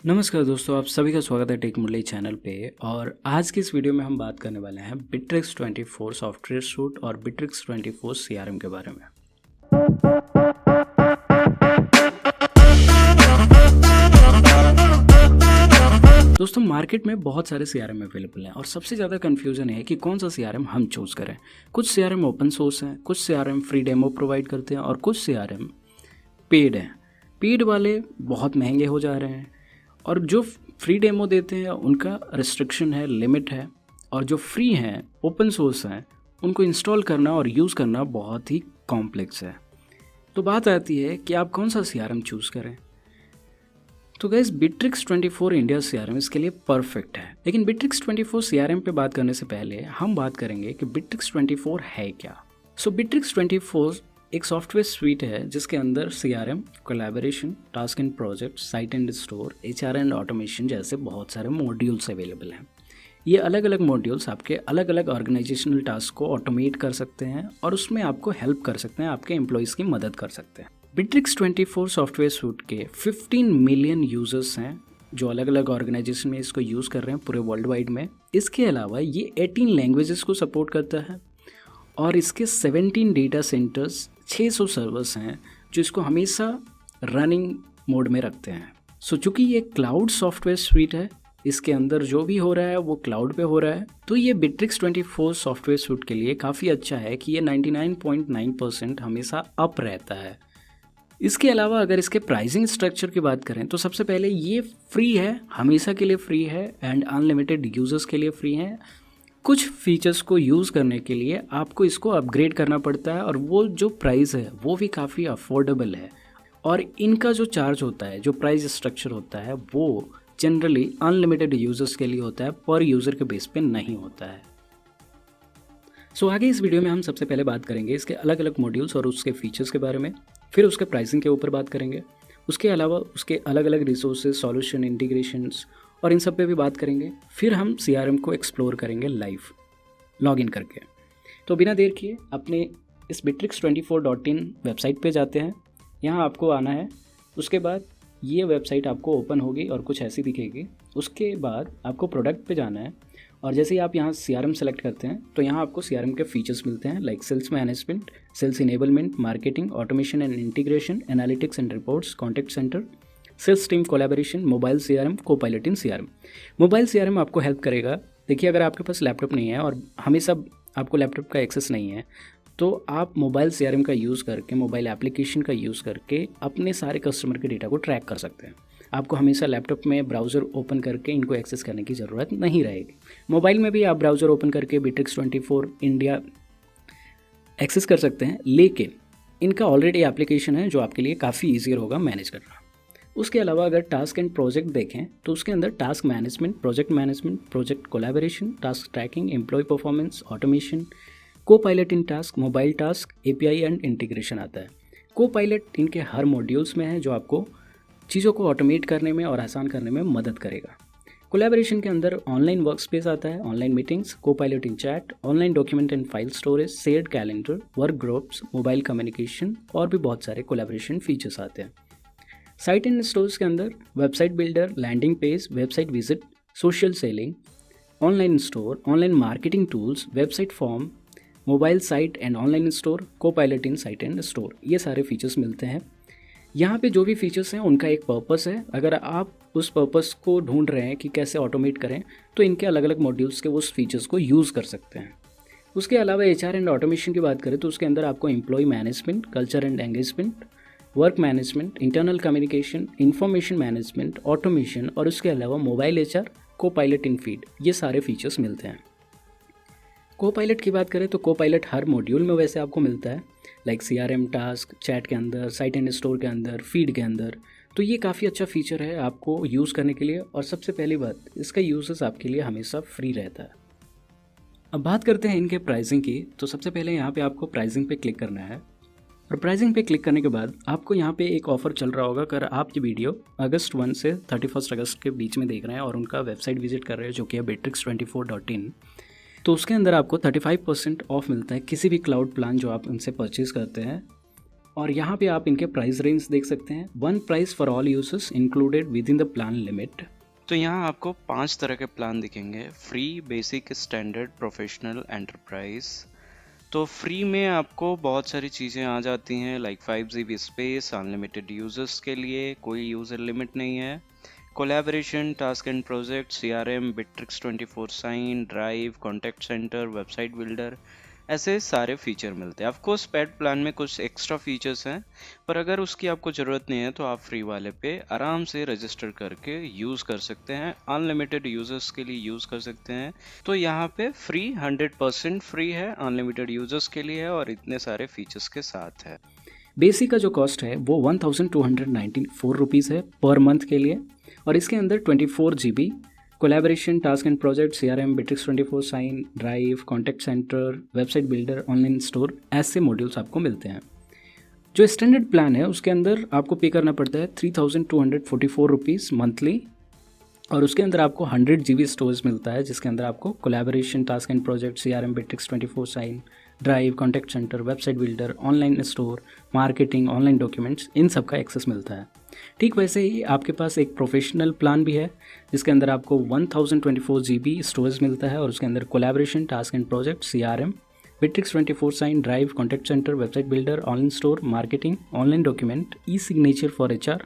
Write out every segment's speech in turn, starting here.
नमस्कार दोस्तों, आप सभी का स्वागत है टेक मुरली चैनल पे। और आज की इस वीडियो में हम बात करने वाले हैं बिट्रिक्स 24 सॉफ्टवेयर सूट और बिट्रिक्स 24 सीआरएम के बारे में। दोस्तों, मार्केट में बहुत सारे सीआरएम अवेलेबल हैं और सबसे ज़्यादा कन्फ्यूजन है कि कौन सा सीआरएम हम चूज़ करें। कुछ सीआरएम ओपन सोर्स हैं, कुछ सीआरएम फ्री डेमो प्रोवाइड करते हैं और कुछ सीआरएम पेड हैं। पेड वाले बहुत महंगे हो जा रहे हैं और जो फ्री डेमो देते हैं उनका रिस्ट्रिक्शन है, लिमिट है, और जो फ्री हैं, ओपन सोर्स हैं, उनको इंस्टॉल करना और यूज़ करना बहुत ही कॉम्प्लेक्स है। तो बात आती है कि आप कौन सा सीआरएम चूज़ करें। तो गाइस, बिट्रिक्स 24 इंडिया सीआरएम इसके लिए परफेक्ट है। लेकिन बिट्रिक्स 24 सीआरएम पे बात करने से पहले हम बात करेंगे कि बिट्रिक्स 24 है क्या। बिट्रिक्स 24 एक सॉफ्टवेयर स्वीट है जिसके अंदर CRM, collaboration, task and project, site and store, HR and automation जैसे बहुत सारे मॉड्यूल्स अवेलेबल हैं। ये अलग अलग मॉड्यूल्स आपके अलग अलग ऑर्गेनाइजेशनल टास्क को ऑटोमेट कर सकते हैं और उसमें आपको हेल्प कर सकते हैं, आपके एम्प्लॉयज़ की मदद कर सकते हैं। बिट्रिक्स 24 सॉफ्टवेयर सूट के 15 मिलियन यूजर्स हैं जो अलग अलग ऑर्गेनाइजेशन में इसको यूज़ कर रहे हैं पूरे वर्ल्ड वाइड में। इसके अलावा ये 18 लैंग्वेजेस को सपोर्ट करता है और इसके 17 डेटा सेंटर्स, 600 सर्वर्स हैं जो इसको हमेशा रनिंग मोड में रखते हैं। चूँकि ये क्लाउड सॉफ्टवेयर स्वीट है, इसके अंदर जो भी हो रहा है वो क्लाउड पे हो रहा है, तो ये बिट्रिक्स 24 सॉफ्टवेयर सूट के लिए काफ़ी अच्छा है कि ये 99.9% हमेशा अप रहता है। इसके अलावा अगर इसके प्राइसिंग स्ट्रक्चर की बात करें तो सबसे पहले ये फ्री है, हमेशा के लिए फ्री है एंड अनलिमिटेड यूजर्स के लिए फ्री है। कुछ फीचर्स को यूज़ करने के लिए आपको इसको अपग्रेड करना पड़ता है और वो जो प्राइस है वो भी काफ़ी अफोर्डेबल है। और इनका जो चार्ज होता है, जो प्राइस स्ट्रक्चर होता है, वो जनरली अनलिमिटेड यूजर्स के लिए होता है, पर यूज़र के बेस पे नहीं होता है। आगे इस वीडियो में हम सबसे पहले बात करेंगे इसके अलग अलग मॉड्यूल्स और उसके फीचर्स के बारे में, फिर उसके प्राइसिंग के ऊपर बात करेंगे, उसके अलावा उसके अलग अलग रिसोर्सेज, सॉल्यूशन, इंटीग्रेशंस और इन सब पे भी बात करेंगे। फिर हम सीआरएम को एक्सप्लोर करेंगे लाइव लॉगिन करके। तो बिना देर किए अपने इस bitrix24.in वेबसाइट पे जाते हैं। यहाँ आपको आना है, उसके बाद ये वेबसाइट आपको ओपन होगी और कुछ ऐसी दिखेगी। उसके बाद आपको प्रोडक्ट पे जाना है और जैसे ही आप यहाँ सीआरएम सेलेक्ट करते हैं तो यहाँ आपको सीआरएम के फीचर्स मिलते हैं, like sales management, sales enablement, marketing, automation and integration, analytics and reports, contact centre, sales team collaboration, mobile CRM, copilot in CRM. Mobile CRM आपको हेल्प करेगा। देखिए, अगर आपके पास लैपटॉप नहीं है और हमेशा आपको लैपटॉप का एक्सेस नहीं है तो आप मोबाइल सीआरएम का यूज़ करके, मोबाइल एप्लीकेशन का यूज़ करके अपने सारे कस्टमर के डेटा को ट्रैक कर सकते हैं। आपको हमेशा लैपटॉप में ब्राउज़र ओपन करके इनको एक्सेस करने की ज़रूरत नहीं रहेगी। मोबाइल में भी आप ब्राउज़र ओपन करके बिट्रिक्स 24 इंडिया एक्सेस कर सकते हैं, लेकिन इनका ऑलरेडी एप्लीकेशन है जो आपके लिए काफ़ी ईजियर होगा मैनेज करना। उसके अलावा अगर टास्क एंड प्रोजेक्ट देखें तो उसके अंदर task management, project collaboration, task tracking, employee performance, automation, copilot in task, mobile task, API and integration आता है। कोपायलट इनके हर मॉड्यूल्स में है जो आपको चीज़ों को ऑटोमेट करने में और आसान करने में मदद करेगा। कोलैबोरेशन के अंदर ऑनलाइन वर्क स्पेस आता है, online meetings, Copilot in chat, online document and file storage, shared calendar, work groups, mobile communication और भी बहुत सारे कोलैबोरेशन फीचर्स आते हैं। साइट एंड स्टोर्स के अंदर website builder, landing page, website visit, social selling, online store, online marketing tools, website form, mobile site and online store, copilot in site and store, ये सारे फीचर्स मिलते हैं। यहाँ पे जो भी फीचर्स हैं उनका एक पर्पस है। अगर आप उस पर्पस को ढूंढ रहे हैं कि कैसे ऑटोमेट करें तो इनके अलग अलग मॉड्यूल्स के उस फीचर्स को यूज़ कर सकते हैं। उसके अलावा एचआर एंड ऑटोमेशन की बात करें तो उसके अंदर आपको employee management, culture and engagement, work management, internal communication, information management, automation और उसके अलावा mobile HR, copilot in feed, ये सारे फीचर्स मिलते हैं। कोपायलट की बात करें तो कोपायलट हर मॉड्यूल में वैसे आपको मिलता है, लाइक सीआरएम, टास्क, चैट के अंदर, साइट एंड स्टोर के अंदर, फीड के अंदर। तो ये काफ़ी अच्छा फीचर है आपको यूज़ करने के लिए। और सबसे पहली बात, इसका यूजेस आपके लिए हमेशा फ्री रहता है। अब बात करते हैं इनके प्राइसिंग की। तो सबसे पहले यहाँ पे आपको प्राइसिंग पे क्लिक करना है और प्राइसिंग पे क्लिक करने के बाद आपको यहाँ पे एक ऑफर चल रहा होगा। अगर आप ये वीडियो अगस्त 1 से 31 अगस्त के बीच में देख रहे हैं और उनका वेबसाइट विजिट कर रहे हैं जो कि है bitrix24.in, तो उसके अंदर आपको 35% ऑफ मिलता है किसी भी क्लाउड प्लान जो आप उनसे परचेज़ करते हैं और यहाँ पे आप इनके प्राइस रेंज देख सकते हैं। One price for all users included within the plan limit. तो यहाँ आपको 5 तरह के प्लान दिखेंगे, free, basic, standard, professional, enterprise. तो फ्री में आपको बहुत सारी चीज़ें आ जाती हैं, like 5 GB space, unlimited users के लिए, कोई यूज़र लिमिट नहीं है, collaboration, task and project, CRM, Bitrix 24 sign, drive, contact centre, website builder, ऐसे सारे फीचर मिलते हैं। ऑफकोर्स पेड प्लान में कुछ एक्स्ट्रा फीचर्स हैं, पर अगर उसकी आपको ज़रूरत नहीं है तो आप फ्री वाले पे आराम से रजिस्टर करके यूज़ कर सकते हैं, अनलिमिटेड यूज़र्स के लिए यूज़ कर सकते हैं। तो यहाँ पे फ्री 100% फ्री है, अनलिमिटेड यूज़र्स के लिए है और इतने सारे फीचर्स के साथ है। बेसिक का जो कॉस्ट है वो 1294 रुपीज़ है पर मंथ के लिए, और इसके अंदर 24 GB collaboration, task and project, CRM, Bitrix 24 sign, drive, contact centre, website builder, online store, ऐसे मॉड्यूल्स आपको मिलते हैं। जो स्टैंडर्ड प्लान है उसके अंदर आपको पे करना पड़ता है 3244 रुपीज़ मंथली, और उसके अंदर आपको 100 GB स्टोरेज मिलता है, जिसके अंदर आपको collaboration, task and project, CRM, Bitrix 24 sign, drive, contact centre, website builder, online store, marketing, online documents, इन सब का एक्सेस मिलता है। ठीक वैसे ही आपके पास एक प्रोफेशनल प्लान भी है, जिसके अंदर आपको 1024 GB स्टोरेज मिलता है, और उसके अंदर collaboration, task and project, CRM, Bitrix 24 sign, drive, contact centre, website builder, online store, marketing, online document, e signature for HR,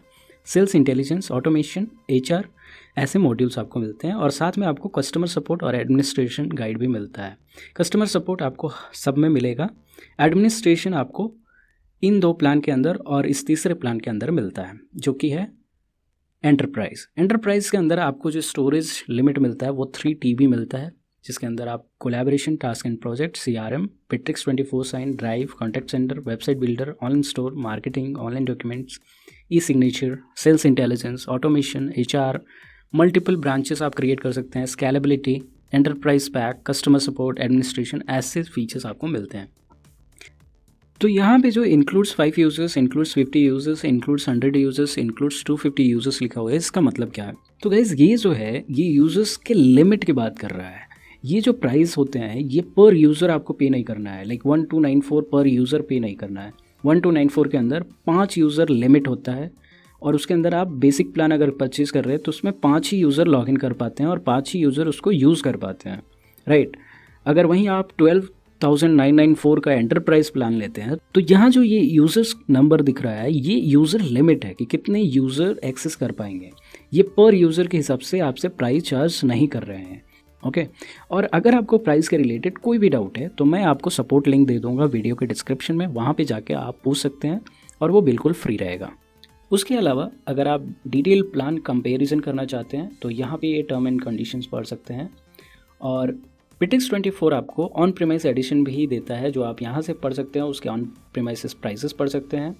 sales intelligence, automation, HR, ऐसे मॉड्यूल्स आपको मिलते हैं। और साथ में आपको कस्टमर सपोर्ट और एडमिनिस्ट्रेशन गाइड भी मिलता है। कस्टमर सपोर्ट आपको सब में मिलेगा, एडमिनिस्ट्रेशन आपको इन 2 प्लान के अंदर और इस तीसरे प्लान के अंदर मिलता है, जो कि है एंटरप्राइज। एंटरप्राइज के अंदर आपको जो स्टोरेज लिमिट मिलता है वो 3 TB मिलता है, जिसके अंदर आप collaboration, task and project, CRM, Bitrix 24 sign, drive, contact centre, website builder, online store, marketing, online documents, e signature, sales intelligence, automation, HR, multiple branches आप क्रिएट कर सकते हैं, scalability, enterprise pack, customer support, administration, ऐसे features आपको मिलते हैं। तो यहाँ पे जो includes 5 users, includes 50 users, includes 100 users, includes 250 users लिखा हुआ है, इसका मतलब क्या है? तो गाइज ये जो है ये यूजर्स के लिमिट की बात कर रहा है। ये जो प्राइस होते हैं ये पर यूज़र आपको पे नहीं करना है, लाइक 1294 पर यूज़र पे नहीं करना है। 1294 के अंदर 5 यूज़र लिमिट होता है, और उसके अंदर आप बेसिक प्लान अगर परचेज़ कर रहे हैं तो उसमें 5 ही यूज़र लॉगिन कर पाते हैं और 5 ही यूज़र उसको यूज़ कर पाते हैं, राइट। अगर वहीं आप 12,994 का एंटरप्राइज प्लान लेते हैं तो यहाँ जो ये यूज़र्स नंबर दिख रहा है ये यूज़र लिमिट है कि कितने यूज़र एक्सेस कर पाएंगे। ये पर यूज़र के हिसाब से आपसे प्राइस चार्ज नहीं कर रहे हैं, ओके। और अगर आपको प्राइस के रिलेटेड कोई भी डाउट है तो मैं आपको सपोर्ट लिंक दे दूंगा वीडियो के डिस्क्रिप्शन में, वहाँ पे जाके आप पूछ सकते हैं और वो बिल्कुल फ्री रहेगा। उसके अलावा अगर आप डिटेल प्लान कंपैरिजन करना चाहते हैं तो यहाँ पे ये टर्म एंड कंडीशंस पढ़ सकते हैं। और बिट्रिक्स 24 आपको ऑन प्रीमाइस एडिशन भी देता है, जो आप यहाँ से पढ़ सकते हैं, उसके ऑन प्रीमाइस प्राइसेस पढ़ सकते हैं,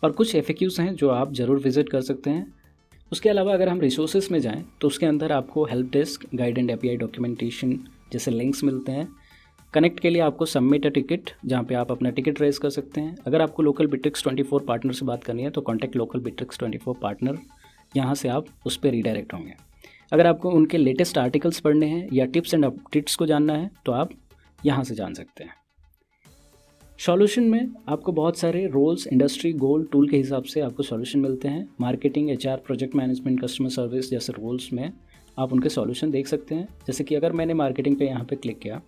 और कुछ FAQs हैं जो आप ज़रूर विजिट कर सकते हैं। उसके अलावा अगर हम रिसोर्सेज में जाएं तो उसके अंदर आपको help desk, guide and API documentation जैसे लिंक्स मिलते हैं। कनेक्ट के लिए आपको सबमिट अ टिकट, जहाँ पे आप अपना टिकट रेज कर सकते हैं। अगर आपको लोकल बिट्रिक्स 24 पार्टनर से बात करनी है तो कॉन्टैक्ट लोकल बिट्रिक्स 24 पार्टनर, यहाँ से आप उस पर रीडायरेक्ट होंगे। अगर आपको उनके लेटेस्ट आर्टिकल्स पढ़ने हैं या टिप्स एंड अपडेट्स को जानना है तो आप यहाँ से जान सकते हैं। सॉल्यूशन में आपको बहुत सारे रोल्स, इंडस्ट्री, गोल, टूल के हिसाब से आपको सॉल्यूशन मिलते हैं। Marketing, HR, project management, customer service जैसे रोल्स में आप उनके सॉल्यूशन देख सकते हैं। जैसे कि अगर मैंने मार्केटिंग पे यहाँ पे क्लिक किया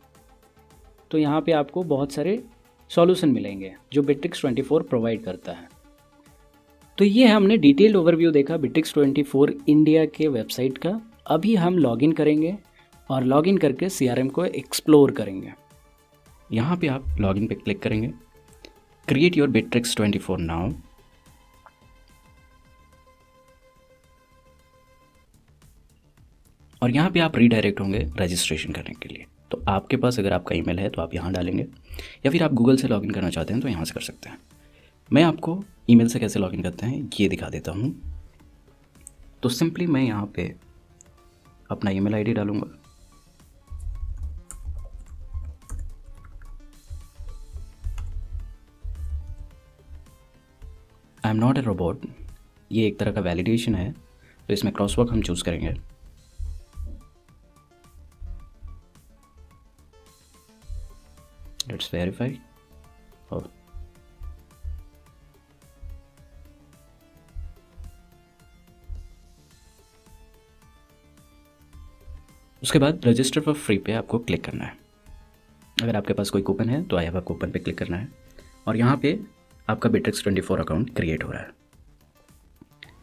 तो यहाँ पे आपको बहुत सारे सॉल्यूशन मिलेंगे जो बिट्रिक्स 24 प्रोवाइड करता है। तो ये हमने डिटेल्ड ओवरव्यू देखा बिट्रिक्स 24 इंडिया के वेबसाइट का। अभी हम लॉगिन करेंगे और लॉगिन करके CRM को एक्सप्लोर करेंगे। यहाँ पे आप लॉगिन पे क्लिक करेंगे, क्रिएट योर बिट्रिक्स 24 नाउ, और यहाँ पे आप रीडायरेक्ट होंगे रजिस्ट्रेशन करने के लिए। तो आपके पास अगर आपका ईमेल है तो आप यहाँ डालेंगे, या फिर आप गूगल से लॉगिन करना चाहते हैं तो यहाँ से कर सकते हैं। मैं आपको ईमेल से कैसे लॉगिन करते हैं ये दिखा देता हूँ। तो सिंपली मैं यहाँ पे अपना ईमेल ID डालूँगा, I am not a robot, ये एक तरह का वैलिडेशन है, तो इसमें क्रॉसवर्क हम चूज़ करेंगे। Let's verify. और उसके बाद रजिस्टर फॉर फ्री पे आपको क्लिक करना है। अगर आपके पास कोई कूपन है तो आई हैव अ कूपन पे क्लिक करना है और यहाँ पे आपका Bittrex 24 अकाउंट क्रिएट हो रहा है।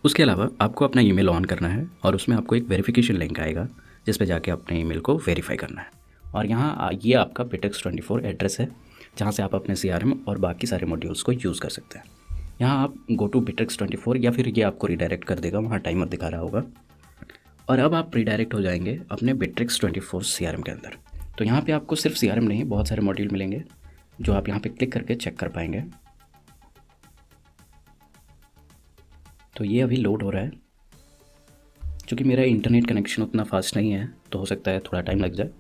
उसके अलावा आपको अपना ईमेल ऑन करना है और उसमें आपको एक वेरिफिकेशन लिंक आएगा जिस पे जाके अपने ईमेल को वेरीफाई करना है। और यहाँ ये आपका Bittrex 24 एड्रेस है जहाँ से आप अपने CRM और बाकी सारे मॉड्यूल्स को यूज़ कर सकते हैं। यहाँ आप गो टू Bittrex 24 या फिर ये आपको रिडायरेक्ट कर देगा, वहाँ टाइमर दिखा रहा होगा। और अब आप रिडायरेक्ट हो जाएंगे अपने Bittrex 24 CRM के अंदर। तो यहाँ पे आपको सिर्फ CRM नहीं, बहुत सारे मॉड्यूल मिलेंगे जो आप यहाँ पे क्लिक करके चेक कर पाएंगे। तो ये अभी लोड हो रहा है। क्योंकि मेरा इंटरनेट कनेक्शन उतना फास्ट नहीं है तो हो सकता है थोड़ा टाइम लग जाए।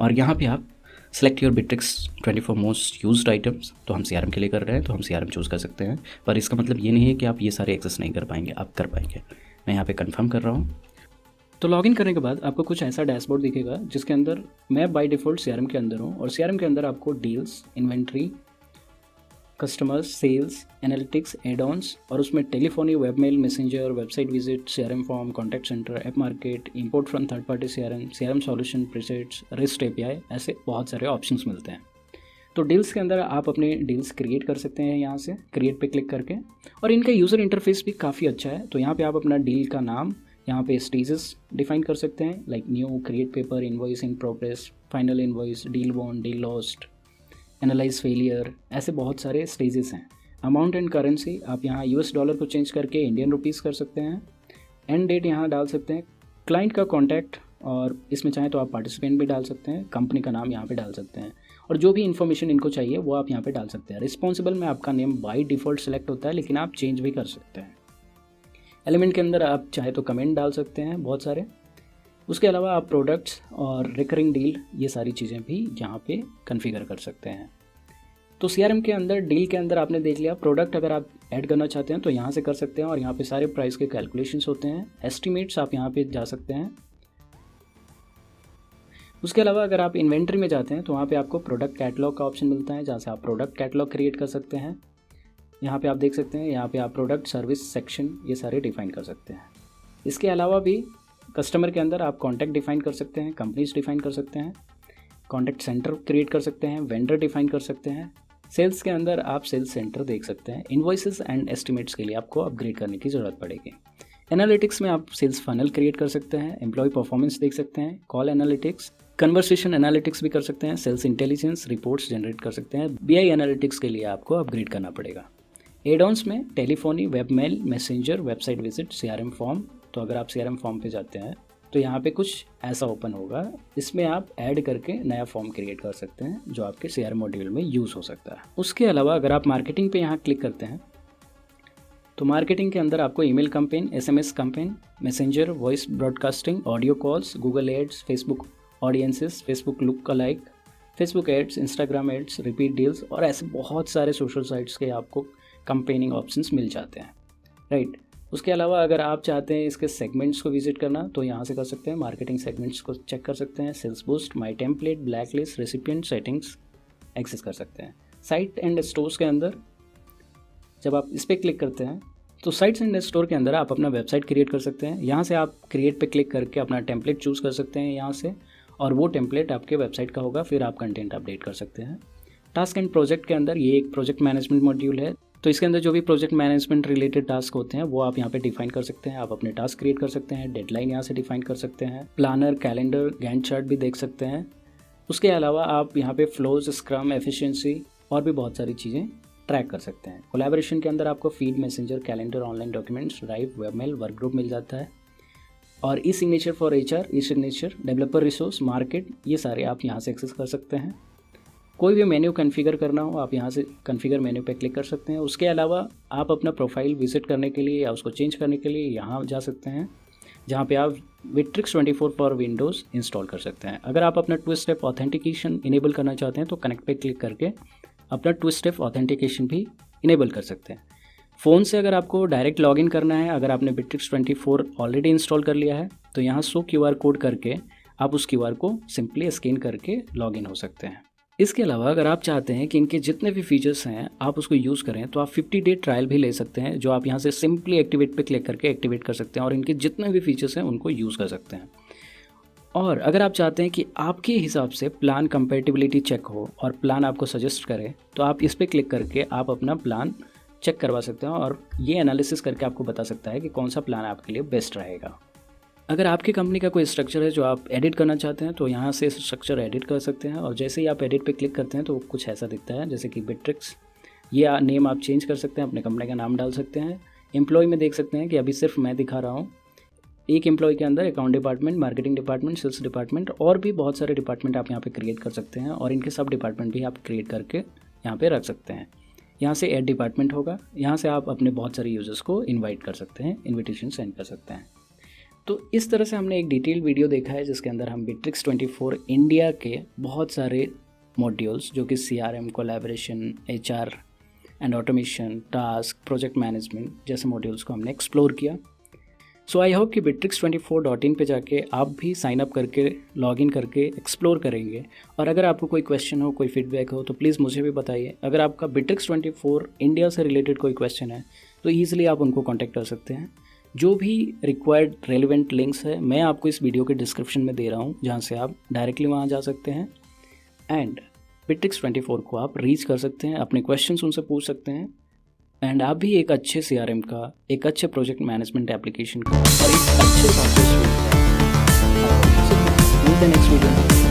और यहाँ पे आप select your Bittrex 24 most used items, तो हम CRM के लिए कर रहे हैं तो हम CRM चूज़ कर सकते हैं, पर इसका मतलब ये नहीं है कि आप ये सारे एक्सेस नहीं कर पाएंगे, आप कर पाएंगे। मैं यहाँ पे कंफर्म कर रहा हूँ। तो लॉगिन करने के बाद आपको कुछ ऐसा डैशबोर्ड दिखेगा जिसके अंदर मैं बाय डिफ़ॉल्ट CRM के अंदर हूँ और CRM के अंदर आपको deals, inventory, customers, sales, analytics, add ons और उसमें telephony, webmail, messenger, website visit, CRM form, contact centre, app market, import from third party CRM solution, presets, rest API, ऐसे बहुत सारे ऑप्शंस मिलते हैं। तो डील्स के अंदर आप अपने डील्स क्रिएट कर सकते हैं यहाँ से क्रिएट पे क्लिक करके, और इनका यूज़र इंटरफेस भी काफ़ी अच्छा है। तो यहाँ पे आप अपना डील का नाम, यहाँ पे स्टेजेस डिफाइन कर सकते हैं, like new, create paper, invoice in progress, final invoice, deal won, deal lost, analyse failure, ऐसे बहुत सारे स्टेजेस हैं। अमाउंट एंड करेंसी आप यहाँ $US को चेंज करके इंडियन रुपीज़ कर सकते हैं। एंड डेट यहाँ डाल सकते हैं। क्लाइंट का कॉन्टैक्ट, और इसमें चाहें तो आप पार्टिसिपेंट भी डाल सकते हैं, कंपनी का नाम यहाँ पे डाल सकते हैं, और जो भी इन्फॉर्मेशन इनको चाहिए वो आप यहाँ पे डाल सकते हैं। रिस्पॉन्सिबल में आपका नेम बाय डिफ़ॉल्ट सेलेक्ट होता है, लेकिन आप चेंज भी कर सकते हैं। एलिमेंट के अंदर आप चाहे तो कमेंट डाल सकते हैं बहुत सारे। उसके अलावा आप प्रोडक्ट्स और रिकरिंग डील, ये सारी चीज़ें भी यहाँ पे कॉन्फ़िगर कर सकते हैं। तो CRM के अंदर डील के अंदर आपने देख लिया। प्रोडक्ट अगर आप ऐड करना चाहते हैं तो यहाँ से कर सकते हैं, और यहाँ पे सारे प्राइस के कैलकुलेशंस होते हैं। एस्टिमेट्स आप यहाँ पे जा सकते हैं। उसके अलावा अगर आप इन्वेंट्री में जाते हैं तो वहाँ पे आपको प्रोडक्ट कैटलॉग का ऑप्शन मिलता है, जहाँ से आप प्रोडक्ट कैटलॉग क्रिएट कर सकते हैं। यहाँ पे आप देख सकते हैं, यहाँ पे आप प्रोडक्ट, सर्विस, सेक्शन, ये सारे डिफाइन कर सकते हैं। इसके अलावा भी कस्टमर के अंदर आप कॉन्टैक्ट डिफाइन कर सकते हैं, कंपनीज डिफाइन कर सकते हैं, कॉन्टैक्ट सेंटर क्रिएट कर सकते हैं, वेंडर डिफाइन कर सकते हैं। सेल्स के अंदर आप सेल्स सेंटर देख सकते हैं। इन्वॉइसेस एंड एस्टिमेट्स के लिए आपको अपग्रेड करने की ज़रूरत पड़ेगी। एनालिटिक्स में आप सेल्स फनल क्रिएट कर सकते हैं, एम्प्लॉय परफॉर्मेंस देख सकते हैं, कॉल एनालिटिक्स, कन्वर्सेशन एनालिटिक्स भी कर सकते हैं, सेल्स इंटेलिजेंस रिपोर्ट्स जनरेट कर सकते हैं। BI एनालिटिक्स के लिए आपको अपग्रेड करना पड़ेगा। एड-ऑन्स में telephony, webmail, messenger, website visit, CRM form. तो अगर आप CRM फॉर्म पे जाते हैं तो यहाँ पे कुछ ऐसा ओपन होगा, इसमें आप ऐड करके नया फॉर्म क्रिएट कर सकते हैं जो आपके CRM मॉड्यूल में यूज़ हो सकता है। उसके अलावा अगर आप मार्केटिंग पे यहाँ क्लिक करते हैं तो मार्केटिंग के अंदर आपको email campaign, SMS campaign, messenger, voice broadcasting, audio calls, Google ads, Facebook audiences, Facebook lookalike, Facebook ads, Instagram ads, repeat deals, और ऐसे बहुत सारे सोशल साइट्स के आपको कैंपेनिंग ऑप्शंस मिल जाते हैं, राइट। उसके अलावा अगर आप चाहते हैं इसके सेगमेंट्स को विजिट करना तो यहाँ से कर सकते हैं। मार्केटिंग सेगमेंट्स को चेक कर सकते हैं। Sales boost, my template, black list, recipient settings access कर सकते हैं। साइट एंड स्टोर्स के अंदर जब आप इस पर क्लिक करते हैं तो साइट्स एंड स्टोर के अंदर आप अपना वेबसाइट क्रिएट कर सकते हैं। यहाँ से आप क्रिएट पे क्लिक करके अपना टेम्पलेट चूज़ कर सकते हैं यहाँ से, और वो टेम्पलेट आपके वेबसाइट का होगा, फिर आप कंटेंट अपडेट कर सकते हैं। टास्क एंड प्रोजेक्ट के अंदर ये एक प्रोजेक्ट मैनेजमेंट मॉड्यूल है, तो इसके अंदर जो भी प्रोजेक्ट मैनेजमेंट रिलेटेड टास्क होते हैं वो आप यहाँ पे डिफाइन कर सकते हैं। आप अपने टास्क क्रिएट कर सकते हैं, डेडलाइन यहाँ से डिफाइन कर सकते हैं, प्लानर, कैलेंडर, गैंट चार्ट भी देख सकते हैं। उसके अलावा आप यहाँ पे फ्लोज, स्क्रम, एफिशिएंसी और भी बहुत सारी चीज़ें ट्रैक कर सकते हैं। कोलैबोरेशन के अंदर आपको feed, messenger, calendar, online documents, drive, webmail, work group मिल जाता है, और e signature for HR, e signature, developer resource, market, ये सारे आप यहाँ से एक्सेस कर सकते हैं। कोई भी मेन्यू कॉन्फ़िगर करना हो आप यहाँ से कॉन्फ़िगर मेन्यू पे क्लिक कर सकते हैं। उसके अलावा आप अपना प्रोफाइल विजिट करने के लिए या उसको चेंज करने के लिए यहाँ जा सकते हैं, जहाँ पे आप Bittrex 24 फॉर विंडोज़ इंस्टॉल कर सकते हैं। अगर आप अपना 2 स्टेप ऑथेंटिकेशन इनेबल करना चाहते हैं तो कनेक्ट पे क्लिक करके अपना 2 स्टेप ऑथेंटिकेशन भी इनेबल कर सकते हैं। फ़ोन से अगर आपको डायरेक्ट लॉगिन करना है, अगर आपने Bittrex 24 ऑलरेडी इंस्टॉल कर लिया है तो यहाँ शो QR कोड करके आप उस QR को सिंपली स्कैन करके लॉगिन हो सकते हैं। इसके अलावा अगर आप चाहते हैं कि इनके जितने भी फीचर्स हैं आप उसको यूज़ करें तो आप 50 डे ट्रायल भी ले सकते हैं, जो आप यहाँ से सिंपली एक्टिवेट पे क्लिक करके एक्टिवेट कर सकते हैं और इनके जितने भी फीचर्स हैं उनको यूज़ कर सकते हैं। और अगर आप चाहते हैं कि आपके हिसाब से प्लान कंपैटिबिलिटी चेक हो और प्लान आपको सजेस्ट करे, तो आप इस पे क्लिक करके आप अपना प्लान चेक करवा सकते हो और ये एनालिसिस करके आपको बता सकता है कि कौन सा प्लान आपके लिए बेस्ट रहेगा। अगर आपकी कंपनी का कोई स्ट्रक्चर है जो आप एडिट करना चाहते हैं, तो यहाँ से स्ट्रक्चर एडिट कर सकते हैं और जैसे ही आप एडिट पे क्लिक करते हैं तो कुछ ऐसा दिखता है, जैसे कि बिट्रिक्स। ये नेम आप चेंज कर सकते हैं, अपने कंपनी का नाम डाल सकते हैं। एम्प्लॉय में देख सकते हैं कि अभी सिर्फ मैं दिखा रहा हूँ। एक एम्प्लॉय के अंदर account department, marketing department, sales department और भी बहुत सारे डिपार्टमेंट आप यहाँ पे क्रिएट कर सकते हैं और इनके सब डिपार्टमेंट भी आप क्रिएट करके यहाँ पे रख सकते हैं। यहाँ से ऐड डिपार्टमेंट होगा, यहाँ से आप अपने बहुत सारे यूजर्स को इन्वाइट कर सकते हैं, इन्विटेशन सेंड कर सकते हैं। तो इस तरह से हमने एक डिटेल वीडियो देखा है जिसके अंदर हम बिट्रिक्स 24 इंडिया के बहुत सारे मॉड्यूल्स जो कि CRM, collaboration, HR and automation, task, project management जैसे मॉड्यूल्स को हमने एक्सप्लोर किया। सो आई होप कि bitrix24.in पे जाके आप भी साइन अप करके, लॉगिन करके एक्सप्लोर करेंगे। और अगर आपको कोई क्वेश्चन हो, कोई फीडबैक हो, तो प्लीज़ मुझे भी बताइए। अगर आपका bitrix24 इंडिया से रिलेटेड कोई क्वेश्चन है तो ईज़िली आप उनको कॉन्टैक्ट कर सकते हैं। जो भी रिक्वायर्ड रेलिवेंट लिंक्स है मैं आपको इस वीडियो के डिस्क्रिप्शन में दे रहा हूँ, जहाँ से आप डायरेक्टली वहाँ जा सकते हैं एंड bitrix24 को आप रीच कर सकते हैं, अपने क्वेश्चंस उनसे पूछ सकते हैं एंड आप भी एक अच्छे CRM का, एक अच्छे प्रोजेक्ट मैनेजमेंट एप्लीकेशन का और एक अच्छे सॉफ्टवेयर नेक्स्ट वीडियो।